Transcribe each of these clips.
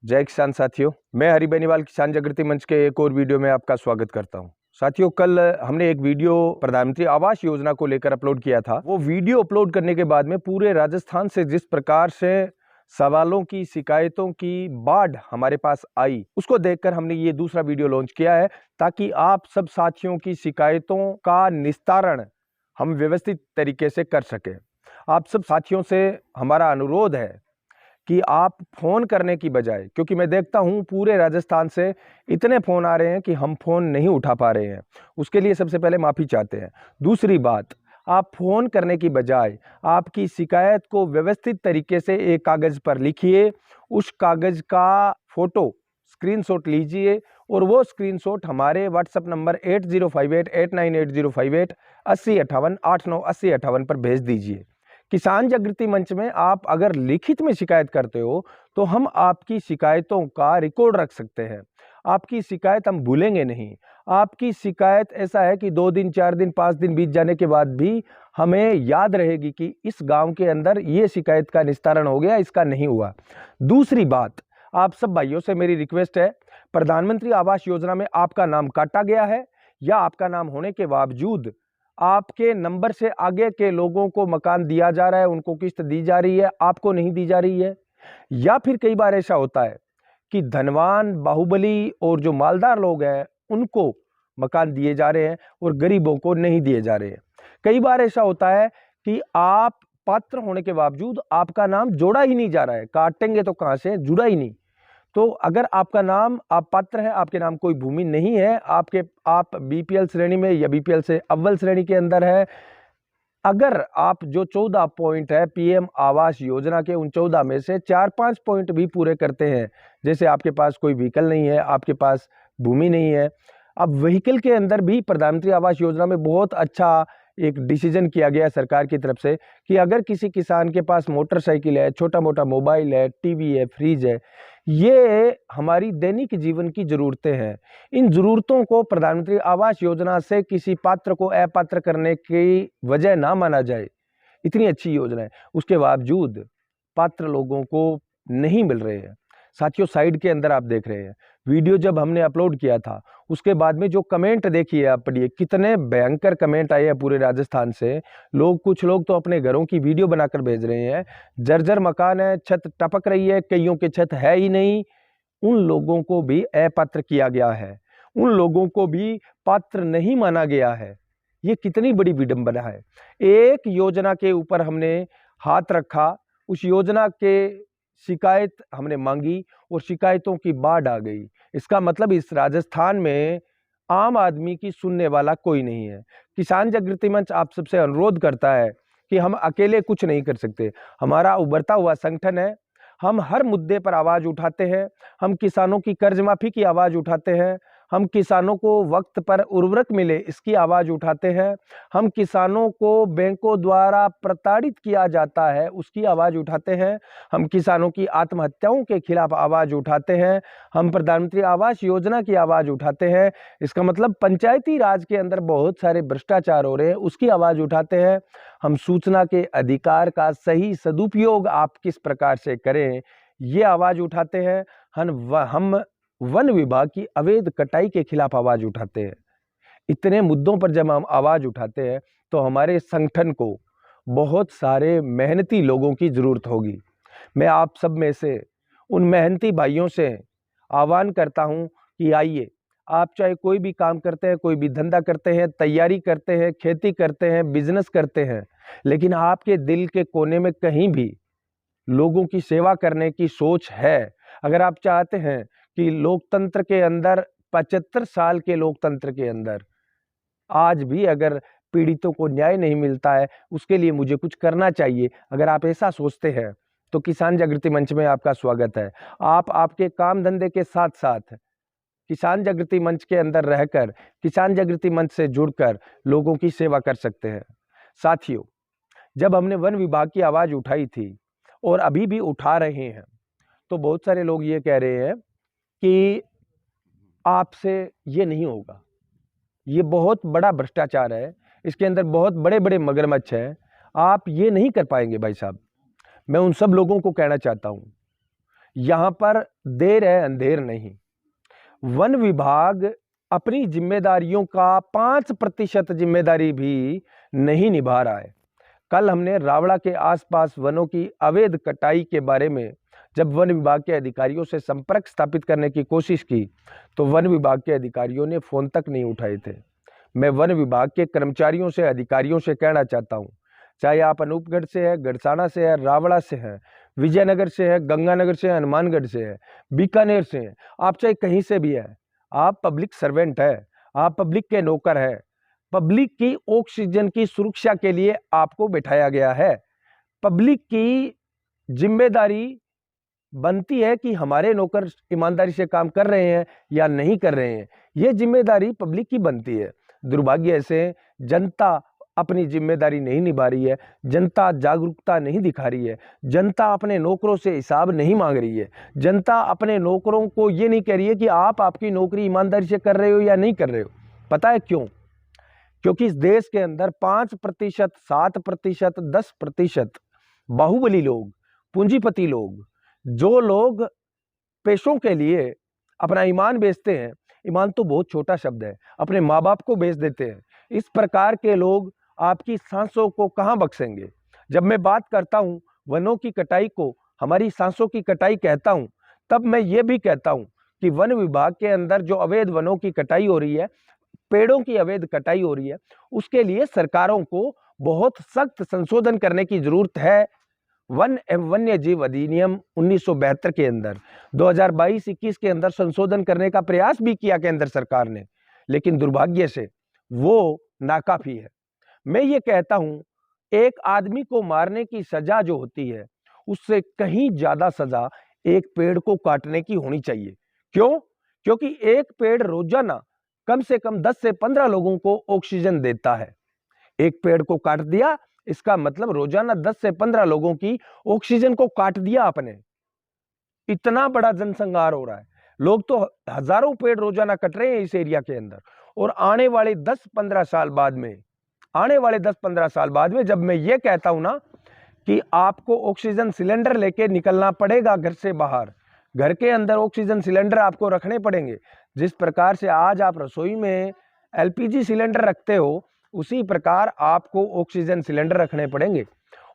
जय किसान साथियों, मैं हरि बेनीवाल किसान जागृति मंच के एक और वीडियो में आपका स्वागत करता हूं। साथियों, कल हमने एक वीडियो प्रधानमंत्री आवास योजना को लेकर अपलोड किया था। वो वीडियो अपलोड करने के बाद में पूरे राजस्थान से जिस प्रकार से सवालों की, शिकायतों की बाढ़ हमारे पास आई, उसको देखकर हमने ये दूसरा वीडियो लॉन्च किया है ताकि आप सब साथियों की शिकायतों का निस्तारण हम व्यवस्थित तरीके से कर सकें। आप सब साथियों से हमारा अनुरोध है कि आप फोन करने की बजाय, क्योंकि मैं देखता हूं पूरे राजस्थान से इतने फोन आ रहे हैं कि हम फोन नहीं उठा पा रहे हैं, उसके लिए सबसे पहले माफी चाहते हैं। दूसरी बात, आप फोन करने की बजाय आपकी शिकायत को व्यवस्थित तरीके से एक कागज पर लिखिए, उस कागज का फोटो स्क्रीनशॉट लीजिए और वो स्क्रीनशॉट हमारे व्हाट्सएप नंबर 8058898058 8058 898058 पर भेज दीजिए। किसान जागृति मंच में आप अगर लिखित में शिकायत करते हो तो हम आपकी शिकायतों का रिकॉर्ड रख सकते हैं। आपकी शिकायत हम भूलेंगे नहीं। आपकी शिकायत ऐसा है कि 2 दिन, 4 दिन, 5 दिन बीत जाने के बाद भी हमें याद रहेगी कि इस गांव के अंदर ये शिकायत का निस्तारण हो गया, इसका नहीं हुआ। दूसरी बात, आप सब भाइयों से मेरी रिक्वेस्ट है, प्रधानमंत्री आवास योजना में आपका नाम काटा गया है या आपका नाम होने के बावजूद आपके नंबर से आगे के लोगों को मकान दिया जा रहा है, उनको किस्त दी जा रही है, आपको नहीं दी जा रही है। या फिर कई बार ऐसा होता है कि धनवान, बाहुबली और जो मालदार लोग हैं उनको मकान दिए जा रहे हैं और गरीबों को नहीं दिए जा रहे हैं। कई बार ऐसा होता है कि आप पात्र होने के बावजूद आपका नाम जोड़ा ही नहीं जा रहा है, काटेंगे तो कहां से, जुड़ा ही नहीं। तो अगर आपका नाम, आप पात्र हैं, आपके नाम कोई भूमि नहीं है, आप बीपीएल श्रेणी में या बीपीएल से अव्वल श्रेणी के अंदर है, अगर आप जो 14 पॉइंट है पीएम आवास योजना के, उन 14 में से 4-5 पॉइंट भी पूरे करते हैं, जैसे आपके पास कोई व्हीकल नहीं है, आपके पास भूमि नहीं है। अब व्हीकल के अंदर भी प्रधानमंत्री आवास योजना में बहुत अच्छा एक डिसीजन किया गया है सरकार की तरफ से कि अगर किसी किसान के पास मोटरसाइकिल है, छोटा मोटा मोबाइल है, टीवी है, फ्रिज है, ये हमारी दैनिक जीवन की जरूरतें हैं। इन जरूरतों को प्रधानमंत्री आवास योजना से किसी पात्र को अपात्र करने की वजह ना माना जाए। इतनी अच्छी योजना है, उसके बावजूद पात्र लोगों को नहीं मिल रहे हैं। साथियों, साइड के अंदर आप देख रहे हैं वीडियो जब हमने अपलोड किया था, उसके बाद में जो कमेंट देखिए, आप पढ़िए, कितने भयंकर कमेंट आए हैं पूरे राजस्थान से। कुछ लोग तो अपने घरों की वीडियो बनाकर भेज रहे हैं, जर्जर मकान है, छत टपक रही है, कईयों के छत है ही नहीं, उन लोगों को भी अपात्र किया गया है, उन लोगों को भी पात्र नहीं माना गया है। ये कितनी बड़ी विडंबना है। एक योजना के ऊपर हमने हाथ रखा, उस योजना के शिकायत हमने मांगी और शिकायतों की बाढ़ आ गई। इसका मतलब इस राजस्थान में आम आदमी की सुनने वाला कोई नहीं है। किसान जागृति मंच आप सबसे अनुरोध करता है कि हम अकेले कुछ नहीं कर सकते। हमारा उभरता हुआ संगठन है, हम हर मुद्दे पर आवाज उठाते हैं। हम किसानों की कर्ज माफी की आवाज उठाते हैं, हम किसानों को वक्त पर उर्वरक मिले इसकी आवाज उठाते हैं, हम किसानों को बैंकों द्वारा प्रताड़ित किया जाता है उसकी आवाज उठाते हैं, हम किसानों की आत्महत्याओं के खिलाफ आवाज उठाते हैं, हम प्रधानमंत्री आवास योजना की आवाज उठाते हैं। इसका मतलब पंचायती राज के अंदर बहुत सारे भ्रष्टाचार हो रहे हैं, उसकी आवाज उठाते हैं। हम सूचना के अधिकार का सही सदुपयोग आप किस प्रकार से करें, ये आवाज उठाते हैं। हम वन विभाग की अवैध कटाई के खिलाफ आवाज उठाते हैं। इतने मुद्दों पर जब हम आवाज उठाते हैं तो हमारे संगठन को बहुत सारे मेहनती लोगों की जरूरत होगी। मैं आप सब में से, उन मेहनती भाइयों से आह्वान करता हूं कि आइए, आप चाहे कोई भी काम करते हैं, कोई भी धंधा करते हैं, तैयारी करते हैं, खेती करते हैं, बिजनेस करते हैं, लेकिन आपके दिल के कोने में कहीं भी लोगों की सेवा करने की सोच है, अगर आप चाहते हैं कि लोकतंत्र के अंदर, 75 साल के लोकतंत्र के अंदर आज भी अगर पीड़ितों को न्याय नहीं मिलता है, उसके लिए मुझे कुछ करना चाहिए, अगर आप ऐसा सोचते हैं तो किसान जागृति मंच में आपका स्वागत है। आप आपके काम धंधे के साथ साथ किसान जागृति मंच के अंदर रहकर, किसान जागृति मंच से जुड़कर लोगों की सेवा कर सकते हैं। साथियों, जब हमने वन विभाग की आवाज उठाई थी और अभी भी उठा रहे हैं, तो बहुत सारे लोग ये कह रहे हैं कि आपसे ये नहीं होगा, ये बहुत बड़ा भ्रष्टाचार है, इसके अंदर बहुत बड़े बड़े मगरमच्छ हैं, आप ये नहीं कर पाएंगे। भाई साहब, मैं उन सब लोगों को कहना चाहता हूं यहाँ पर देर है अंधेर नहीं। वन विभाग अपनी जिम्मेदारियों का 5% जिम्मेदारी भी नहीं निभा रहा है। कल हमने रावड़ा के आसपास वनों की अवैध कटाई के बारे में जब वन विभाग के अधिकारियों से संपर्क स्थापित करने की कोशिश की तो वन विभाग के अधिकारियों ने फोन तक नहीं उठाए थे। मैं वन विभाग के कर्मचारियों से, अधिकारियों से कहना चाहता हूँ, चाहे आप अनूपगढ़ से है, गढ़साना से है, रावड़ा से है, विजयनगर से है, गंगानगर से है, हनुमानगढ़ से है, बीकानेर से है, आप चाहे कहीं से भी है, आप पब्लिक सर्वेंट है, आप पब्लिक के नौकर है। पब्लिक की ऑक्सीजन की सुरक्षा के लिए आपको बिठाया गया है। पब्लिक की जिम्मेदारी बनती है कि हमारे नौकर ईमानदारी से काम कर रहे हैं या नहीं कर रहे हैं, ये जिम्मेदारी पब्लिक की बनती है। दुर्भाग्य से जनता अपनी जिम्मेदारी नहीं निभा रही है, जनता जागरूकता नहीं दिखा रही है, जनता अपने नौकरों से हिसाब नहीं मांग रही है, जनता अपने नौकरों को ये नहीं कह रही है कि आप आपकी नौकरी ईमानदारी से कर रहे हो या नहीं कर रहे हो। पता है क्यों? क्योंकि इस देश के अंदर 5%, 7%, 10% बाहुबली लोग, पूंजीपति लोग, जो लोग पैसों के लिए अपना ईमान बेचते हैं, ईमान तो बहुत छोटा शब्द है, अपने माँ बाप को बेच देते हैं, इस प्रकार के लोग आपकी सांसों को कहाँ बख्शेंगे। जब मैं बात करता हूँ वनों की कटाई को हमारी सांसों की कटाई कहता हूँ, तब मैं ये भी कहता हूँ कि वन विभाग के अंदर जो अवैध वनों की कटाई हो रही है, पेड़ों की अवैध कटाई हो रही है, उसके लिए सरकारों को बहुत सख्त संशोधन करने की जरूरत है। वन एवं वन्य जीव अधिनियम 1972 के अंदर 2022-21 के अंदर संशोधन करने का प्रयास भी किया केंद्र सरकार ने, लेकिन दुर्भाग्य से वो नाकाफी है। मैं ये कहता हूं, एक आदमी को मारने की सजा जो होती है उससे कहीं ज्यादा सजा एक पेड़ को काटने की होनी चाहिए। क्यों? क्योंकि एक पेड़ रोजाना कम से कम 10 से 15 लोगों को ऑक्सीजन देता है। एक पेड़ को काट दिया, इसका मतलब रोजाना 10 से 15 लोगों की ऑक्सीजन को काट दिया आपने। इतना बड़ा जनसंहार हो रहा है, लोग तो हजारों पेड़ रोजाना कट रहे हैं इस एरिया के अंदर। और आने वाले 10-15 साल बाद में जब मैं ये कहता हूं ना कि आपको ऑक्सीजन सिलेंडर लेके निकलना पड़ेगा घर से बाहर, घर के अंदर ऑक्सीजन सिलेंडर आपको रखने पड़ेंगे। जिस प्रकार से आज आप रसोई में एलपीजी सिलेंडर रखते हो, उसी प्रकार आपको ऑक्सीजन सिलेंडर रखने पड़ेंगे।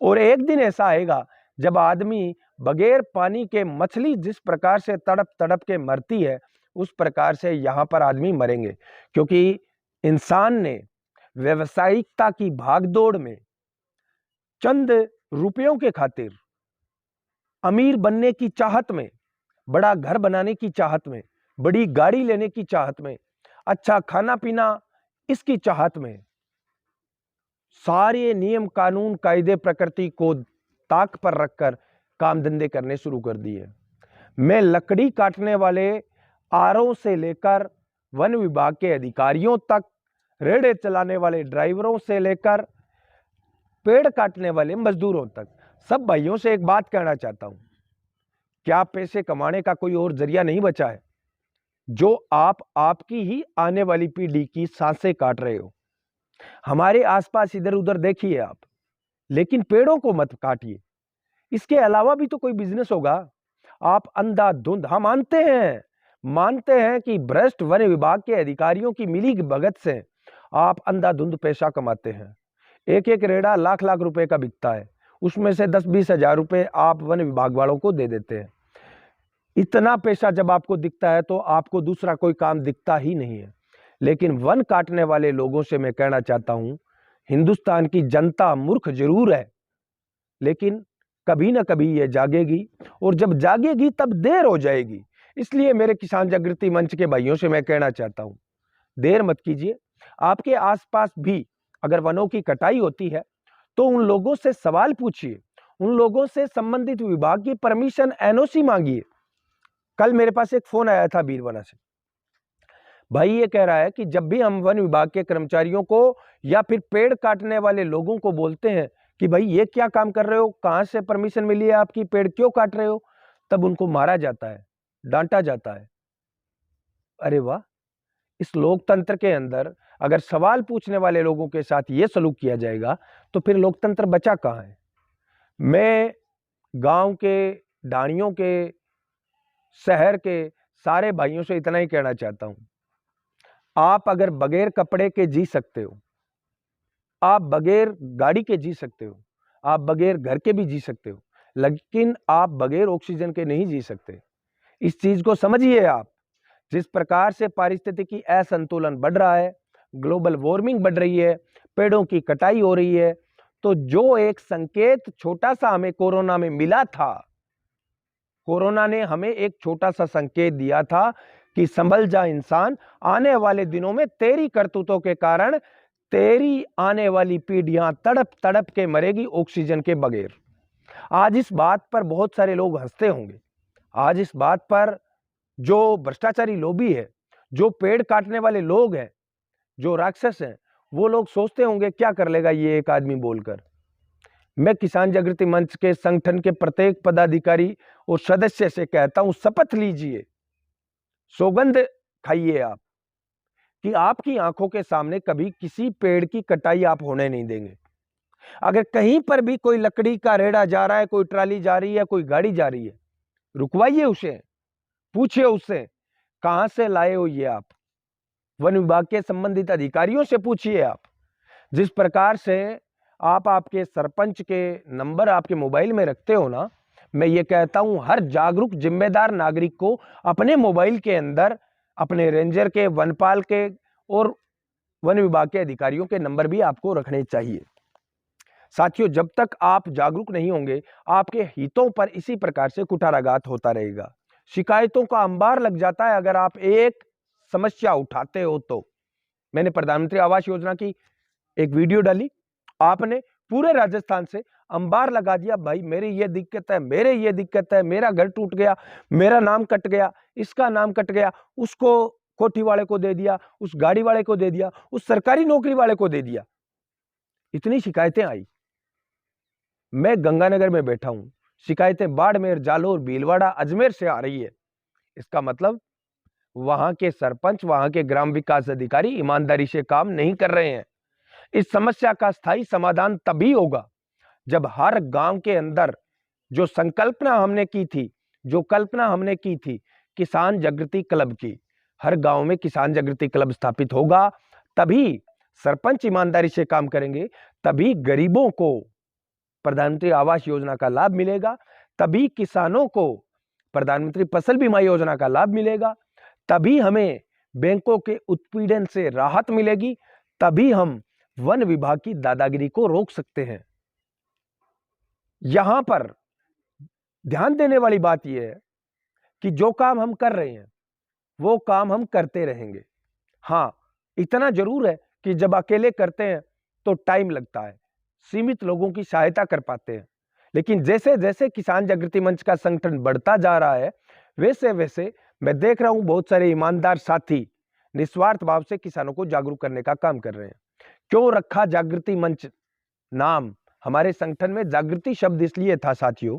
और एक दिन ऐसा आएगा जब आदमी बगैर पानी के, मछली जिस प्रकार से तड़प तड़प के मरती है, उस प्रकार से यहाँ पर आदमी मरेंगे। क्योंकि इंसान ने व्यावसायिकता की भागदौड़ में, चंद रुपयों के खातिर, अमीर बनने की चाहत में, बड़ा घर बनाने की चाहत में, बड़ी गाड़ी लेने की चाहत में, अच्छा खाना पीना इसकी चाहत में, सारे नियम कानून कायदे प्रकृति को ताक पर रखकर काम धंधे करने शुरू कर दिए। मैं लकड़ी काटने वाले आरओ से लेकर वन विभाग के अधिकारियों तक, रेड़े चलाने वाले ड्राइवरों से लेकर पेड़ काटने वाले मजदूरों तक, सब भाइयों से एक बात कहना चाहता हूं, क्या पैसे कमाने का कोई और जरिया नहीं बचा है? जो आप आपकी ही आने वाली पीढ़ी की सांसें काट रहे हो। हमारे आसपास इधर उधर देखिए आप, लेकिन पेड़ों को मत काटिए। इसके अलावा भी तो कोई बिजनेस होगा। आप अंधाधुंध, हम मानते हैं कि भ्रष्ट वन विभाग के अधिकारियों की मिली भगत से आप अंधाधुंध पैसा कमाते हैं। एक एक रेड़ा लाख लाख रुपए का बिकता है, उसमें से 10-20 हजार रुपए आप वन विभाग वालों को दे देते हैं। इतना पैसा जब आपको दिखता है तो आपको दूसरा कोई काम दिखता ही नहीं है। लेकिन वन काटने वाले लोगों से मैं कहना चाहता हूं, हिंदुस्तान की जनता मूर्ख जरूर है, लेकिन कभी ना कभी ये जागेगी, और जब जागेगी तब देर हो जाएगी। इसलिए मेरे किसान जागृति मंच के भाइयों से मैं कहना चाहता हूं, देर मत कीजिए। आपके आसपास भी अगर वनों की कटाई होती है तो उन लोगों से सवाल पूछिए, उन लोगों से संबंधित विभाग की परमिशन, एनओसी मांगिए। कल मेरे पास एक फोन आया था बीरवना से, भाई ये कह रहा है कि जब भी हम वन विभाग के कर्मचारियों को या फिर पेड़ काटने वाले लोगों को बोलते हैं कि भाई ये क्या काम कर रहे हो, कहां से परमिशन मिली है आपकी, पेड़ क्यों काट रहे हो, तब उनको मारा जाता है, डांटा जाता है। अरे वाह, इस लोकतंत्र के अंदर अगर सवाल पूछने वाले लोगों के साथ ये सलूक किया जाएगा तो फिर लोकतंत्र बचा कहां है। मैं गांव के, डाणियों के शहर के सारे भाइयों से इतना ही कहना चाहता हूं, आप अगर बगैर कपड़े के जी सकते हो, आप बगैर गाड़ी के जी सकते हो, आप बगैर घर के भी जी सकते हो, लेकिन आप बगैर ऑक्सीजन के नहीं जी सकते। इस चीज को समझिए आप। जिस प्रकार से पारिस्थितिकी असंतुलन बढ़ रहा है, ग्लोबल वार्मिंग बढ़ रही है, पेड़ों की कटाई हो रही है, तो जो एक संकेत छोटा सा हमें कोरोना में मिला था, कोरोना ने हमें एक छोटा सा संकेत दिया था कि संभल जा इंसान, आने वाले दिनों में तेरी करतूतों के कारण तेरी आने वाली पीढ़ियां तड़प तड़प के मरेगी ऑक्सीजन के बगैर। आज इस बात पर बहुत सारे लोग हंसते होंगे, आज इस बात पर जो भ्रष्टाचारी लॉबी है, जो पेड़ काटने वाले लोग हैं, जो राक्षस हैं, वो लोग सोचते होंगे क्या कर लेगा ये एक आदमी बोलकर। मैं किसान जागृति मंच के संगठन के प्रत्येक पदाधिकारी और सदस्य से कहता हूं, शपथ लीजिए, सौगंध खाइए आप कि आपकी आंखों के सामने कभी किसी पेड़ की कटाई आप होने नहीं देंगे। अगर कहीं पर भी कोई लकड़ी का रेड़ा जा रहा है, कोई ट्राली जा रही है, कोई गाड़ी जा रही है, रुकवाइए उसे, पूछिए उससे कहां से लाए हो ये आप। वन विभाग के संबंधित अधिकारियों से पूछिए आप। जिस प्रकार से आप आपके सरपंच के नंबर आपके मोबाइल में रखते हो ना, मैं ये कहता हूं हर जागरूक जिम्मेदार नागरिक को अपने मोबाइल के अंदर अपने रेंजर के, वनपाल के और वन विभाग के अधिकारियों के नंबर भी आपको रखने चाहिए। साथियों, जब तक आप जागरूक नहीं होंगे, आपके हितों पर इसी प्रकार से कुठाराघात होता रहेगा, शिकायतों का अंबार लग जाता है। अगर आप एक समस्या उठाते हो तो, मैंने प्रधानमंत्री आवास योजना की एक वीडियो डाली, आपने पूरे राजस्थान से अंबार लगा दिया, भाई मेरी ये दिक्कत है, मेरे ये दिक्कत है, मेरा घर टूट गया, मेरा नाम कट गया, इसका नाम कट गया, उसको कोठी वाले को दे दिया, उस गाड़ी वाले को दे दिया, उस सरकारी नौकरी वाले को दे दिया। इतनी शिकायतें आई। मैं गंगानगर में बैठा हूं, शिकायतें बाड़मेर, जालोर, भीलवाड़ा, अजमेर से आ रही है। इसका मतलब वहां के सरपंच, वहां के ग्राम विकास अधिकारी ईमानदारी से काम नहीं कर रहे हैं। इस समस्या का स्थायी समाधान तभी होगा जब हर गांव के अंदर जो संकल्पना हमने की थी, जो कल्पना हमने की थी किसान जागृति क्लब की, हर गांव में किसान जागृति क्लब स्थापित होगा, तभी सरपंच ईमानदारी से काम करेंगे, तभी गरीबों को प्रधानमंत्री आवास योजना का लाभ मिलेगा, तभी किसानों को प्रधानमंत्री फसल बीमा योजना का लाभ मिलेगा, तभी हमें बैंकों के उत्पीड़न से राहत मिलेगी, तभी हम वन विभाग की दादागिरी को रोक सकते हैं। यहां पर ध्यान देने वाली बात यह है कि जो काम हम कर रहे हैं वो काम हम करते रहेंगे। हां, इतना जरूर है कि जब अकेले करते हैं तो टाइम लगता है, सीमित लोगों की सहायता कर पाते हैं, लेकिन जैसे जैसे किसान जागृति मंच का संगठन बढ़ता जा रहा है, वैसे वैसे मैं देख रहा हूं बहुत सारे ईमानदार साथी निस्वार्थ भाव से किसानों को जागरूक करने का काम कर रहे हैं। क्यों रखा जागृति मंच नाम? हमारे संगठन में जागृति शब्द इसलिए था साथियों,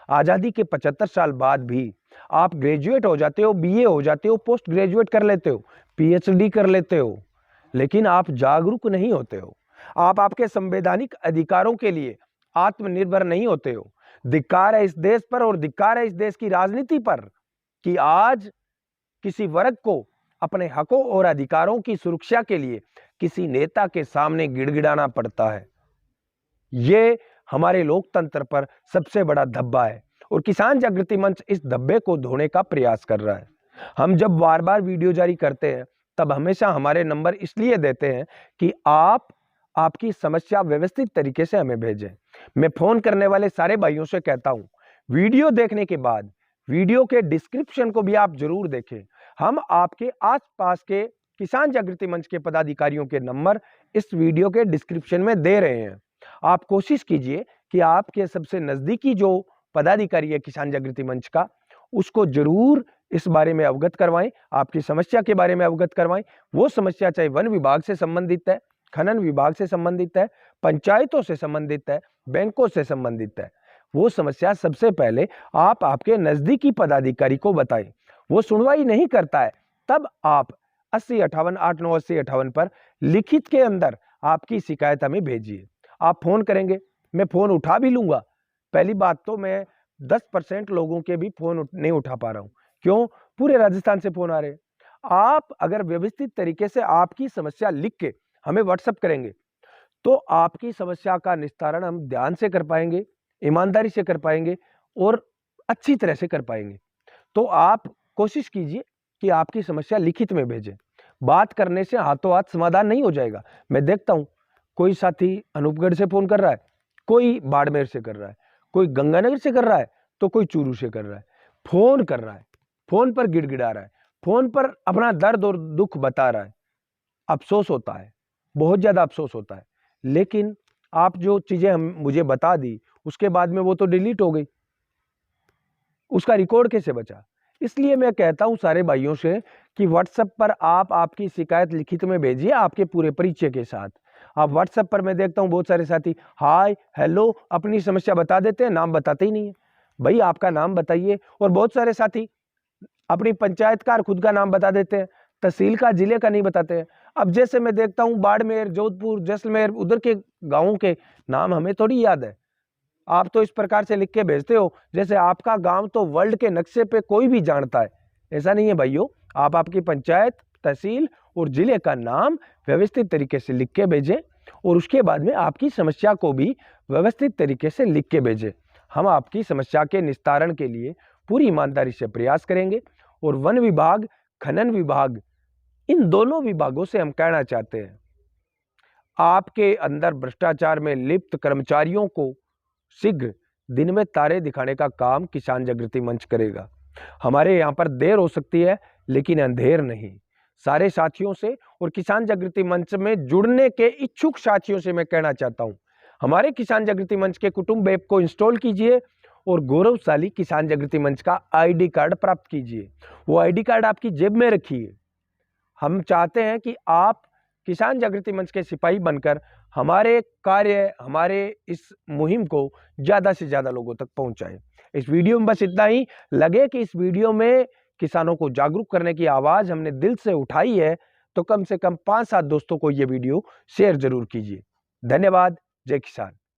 आजादी के 75 साल बाद भी आप ग्रेजुएट हो जाते हो, बीए हो जाते हो, पोस्ट ग्रेजुएट कर लेते हो, पीएचडी कर लेते हो, लेकिन आप जागरूक नहीं होते हो। आप आपके संवैधानिक अधिकारों के लिए आत्मनिर्भर नहीं होते हो। धिक्कार है इस देश पर और धिक्कार है इस देश की राजनीति पर कि आज किसी वर्ग को अपने हकों और अधिकारों की सुरक्षा के लिए किसी नेता के सामने गिड़गिड़ाना पड़ता है। ये हमारे लोकतंत्र पर सबसे बड़ा धब्बा है और किसान जागृति मंच इस धब्बे को धोने का प्रयास कर रहा है। हम जब बार बार वीडियो जारी करते हैं तब हमेशा हमारे नंबर इसलिए देते हैं कि आप आपकी समस्या व्यवस्थित तरीके से हमें भेजें। मैं फोन करने वाले सारे भाइयों से कहता हूं, वीडियो देखने के बाद वीडियो के डिस्क्रिप्शन को भी आप जरूर देखें। हम आपके आसपास के किसान जागृति मंच के पदाधिकारियों के नंबर इस वीडियो के डिस्क्रिप्शन में दे रहे हैं। आप कोशिश कीजिए कि आपके सबसे नजदीकी जो पदाधिकारी है किसान जागृति मंच का, उसको जरूर इस बारे में अवगत करवाएं, आपकी समस्या के बारे में अवगत करवाएं। वो समस्या चाहे वन विभाग से संबंधित है, खनन विभाग से संबंधित है, पंचायतों से संबंधित है, बैंकों से संबंधित है, वो समस्या सबसे पहले आप आपके नजदीकी पदाधिकारी को बताएं। वो सुनवाई नहीं करता है तब आप 8058 पर लिखित के अंदर आपकी शिकायत हमें भेजिए। आप फोन करेंगे, मैं फोन उठा भी लूंगा। पहली बात तो मैं 10% लोगों के भी फोन नहीं उठा पा रहा हूं, क्यों? पूरे राजस्थान से फोन आ रहे हैं। आप अगर व्यवस्थित तरीके से आपकी समस्या लिख के हमें व्हाट्सएप करेंगे तो आपकी समस्या का निस्तारण हम ध्यान से कर पाएंगे, ईमानदारी से कर पाएंगे और अच्छी तरह से कर पाएंगे। तो आप कोशिश कीजिए कि आपकी समस्या लिखित में भेजें। बात करने से हाथों हाथ समाधान नहीं हो जाएगा। मैं देखता हूं कोई साथी अनूपगढ़ से फोन कर रहा है, कोई बाड़मेर से कर रहा है, कोई गंगानगर से कर रहा है, तो कोई चूरू से कर रहा है। फोन कर रहा है, फोन पर गिड़गिड़ा रहा है, फोन पर अपना दर्द और दुख बता रहा है। अफसोस होता है, बहुत ज्यादा अफसोस होता है। लेकिन आप जो चीजें हम मुझे बता दी उसके बाद में वो तो डिलीट हो गई, उसका रिकॉर्ड कैसे बचा? इसलिए मैं कहता हूं सारे भाइयों से कि व्हाट्सएप पर आप आपकी शिकायत लिखित में भेजिए आपके पूरे परिचय के साथ। आप व्हाट्सएप पर मैं देखता हूं बहुत सारे साथी हाय हेलो अपनी समस्या बता देते हैं, नाम बताते ही नहीं है। भाई आपका नाम बताइए। और बहुत सारे साथी अपनी पंचायत का और खुद का नाम बता देते हैं, तहसील का जिले का नहीं बताते हैं। अब जैसे मैं देखता हूं बाड़मेर, जोधपुर, जैसलमेर, उधर के गांवों के नाम हमें थोड़ी याद है। आप तो इस प्रकार से लिख के भेजते हो जैसे आपका गांव तो वर्ल्ड के नक्शे पे कोई भी जानता है। ऐसा नहीं है भाइयों। आप आपकी पंचायत, तहसील और जिले का नाम व्यवस्थित तरीके से लिख के भेजें और उसके बाद में आपकी समस्या को भी व्यवस्थित तरीके से लिख के भेजें। हम आपकी समस्या के निस्तारण के लिए पूरी ईमानदारी से प्रयास करेंगे। और वन विभाग, खनन विभाग, इन दोनों विभागों से हम कहना चाहते हैं आपके अंदर भ्रष्टाचार में लिप्त कर्मचारियों को शीघ्र दिन में तारे दिखाने का काम किसान जागृति मंच करेगा। हमारे यहाँ पर देर हो सकती है लेकिन अंधेर नहीं। सारे साथियों से और किसान जागृति मंच में जुड़ने के इच्छुक साथियों से मैं कहना चाहता हूं हमारे किसान जागृति मंच के कुटुंब ऐप को इंस्टॉल कीजिए और गौरवशाली किसान जागृति मंच का आईडी कार्ड प्राप्त कीजिए। वो आईडी कार्ड आपकी जेब में रखिए। हम चाहते हैं कि आप किसान जागृति मंच के सिपाही बनकर हमारे कार्य, हमारे इस मुहिम को ज्यादा से ज्यादा लोगों तक पहुंचाएं। इस वीडियो में बस इतना ही। लगे कि इस वीडियो में किसानों को जागरूक करने की आवाज हमने दिल से उठाई है तो कम से कम 5-7 दोस्तों को ये वीडियो शेयर जरूर कीजिए। धन्यवाद। जय किसान।